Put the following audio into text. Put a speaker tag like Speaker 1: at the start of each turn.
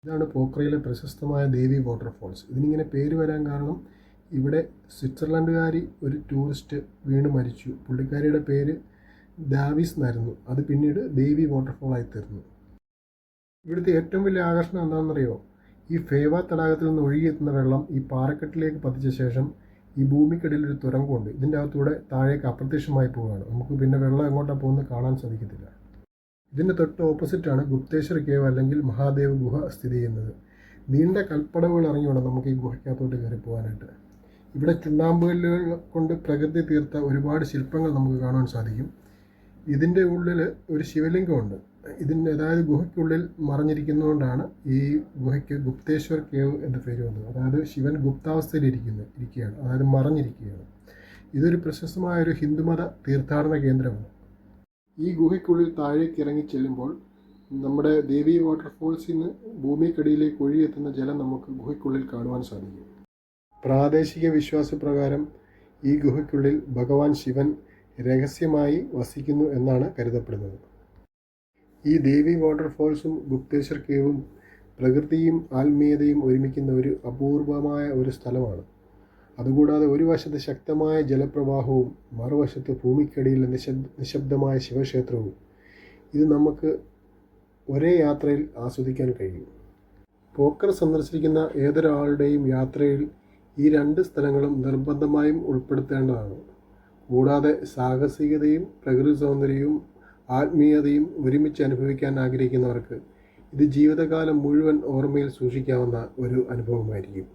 Speaker 1: ഇതാണ് പോഖറയിലെ പ്രശസ്തമായ ദേവി വാട്ടർഫോൾസ്. ഇതിനിങ്ങനെ പേര് വരാൻ കാരണം ഇവിടെ സ്വിറ്റ്സർലൻഡുകാരി ഒരു ടൂറിസ്റ്റ് വീണ് മരിച്ചു. പുള്ളിക്കാരിയുടെ പേര് ദാവിസ് എന്നായിരുന്നു. അത് പിന്നീട് ദേവി വാട്ടർഫോളായി തീർന്നു. ഇവിടുത്തെ ഏറ്റവും വലിയ ആകർഷണം എന്താണെന്നറിയോ? ഈ ഫേവ തടാകത്തിൽ നിന്ന് ഒഴുകിയെത്തുന്ന വെള്ളം ഈ പാറക്കെട്ടിലേക്ക് പതിച്ച ശേഷം ഈ ഭൂമിക്കടിയിൽ ഒരു തുരങ്കമുണ്ട്. ഇതിൻ്റെ അകത്തൂടെ താഴേക്ക് അപ്രത്യക്ഷമായി പോവുകയാണ്. നമുക്ക് പിന്നെ വെള്ളം എങ്ങോട്ടാണ് പോകുന്നത് കാണാൻ സാധിക്കത്തില്ല. ഇതിൻ്റെ തൊട്ട് ഓപ്പോസിറ്റാണ് ഗുപ്തേശ്വർ കേവ് അല്ലെങ്കിൽ മഹാദേവ് ഗുഹ സ്ഥിതി ചെയ്യുന്നത്. നീണ്ട കൽപ്പടവുകൾ ഇറങ്ങി വേണം നമുക്ക് ഈ ഗുഹയ്ക്കകത്തോട്ട് കയറി പോകാനായിട്ട്. ഇവിടെ ചുണ്ണാമ്പുകല്ലുകൾ കൊണ്ട് പ്രകൃതി തീർത്ത ഒരുപാട് ശില്പങ്ങൾ നമുക്ക് കാണാൻ സാധിക്കും. ഇതിൻ്റെ ഉള്ളിൽ ഒരു ശിവലിംഗമുണ്ട്. അതായത് ഗുഹയ്ക്കുള്ളിൽ മറഞ്ഞിരിക്കുന്നതുകൊണ്ടാണ് ഈ ഗുഹയ്ക്ക് ഗുപ്തേശ്വർ കേവ് എന്ന പേര് വന്നത്. അതായത് ശിവൻ ഗുപ്താവസ്ഥയിൽ ഇരിക്കുകയാണ്, അതായത് മറഞ്ഞിരിക്കുകയാണ്. ഇതൊരു പ്രശസ്തമായൊരു ഹിന്ദുമത തീർത്ഥാടന കേന്ദ്രമാണ്. ഈ ഗുഹയ്ക്കുള്ളിൽ താഴേക്ക് ഇറങ്ങി ചെല്ലുമ്പോൾ നമ്മുടെ ദേവി വാട്ടർഫോൾസിൽ നിന്ന് ഭൂമിക്കടിയിലേക്ക് ഒഴുകിയെത്തുന്ന ജലം നമുക്ക് ഗുഹയ്ക്കുള്ളിൽ കാണുവാൻ സാധിക്കും. പ്രാദേശിക വിശ്വാസപ്രകാരം ഈ ഗുഹയ്ക്കുള്ളിൽ ഭഗവാൻ ശിവൻ രഹസ്യമായി വസിക്കുന്നു എന്നാണ് കരുതപ്പെടുന്നത്. ഈ ദേവി വാട്ടർഫോൾസും ഗുപ്തേശ്വർ കേവും പ്രകൃതിയും ആത്മീയതയും ഒരുമിക്കുന്ന ഒരു അപൂർവമായ ഒരു സ്ഥലമാണ്. അതുകൂടാതെ ഒരു വശത്ത് ശക്തമായ ജലപ്രവാഹവും മറുവശത്ത് ഭൂമിക്കടിയിൽ നിശബ്ദമായ ശിവക്ഷേത്രവും. ഇത് നമുക്ക് ഒരേ യാത്രയിൽ ആസ്വദിക്കാൻ കഴിയും. പോഖർ സന്ദർശിക്കുന്ന ഏതൊരാളുടെയും യാത്രയിൽ ഈ രണ്ട് സ്ഥലങ്ങളും നിർബന്ധമായും ഉൾപ്പെടുത്തേണ്ടതാണ്. കൂടാതെ സാഹസികതയും പ്രകൃതി സൗന്ദര്യവും ആത്മീയതയും ഒരുമിച്ച് അനുഭവിക്കാൻ ആഗ്രഹിക്കുന്നവർക്ക് ഇത് ജീവിതകാലം മുഴുവൻ ഓർമ്മയിൽ സൂക്ഷിക്കാവുന്ന ഒരു അനുഭവമായിരിക്കും.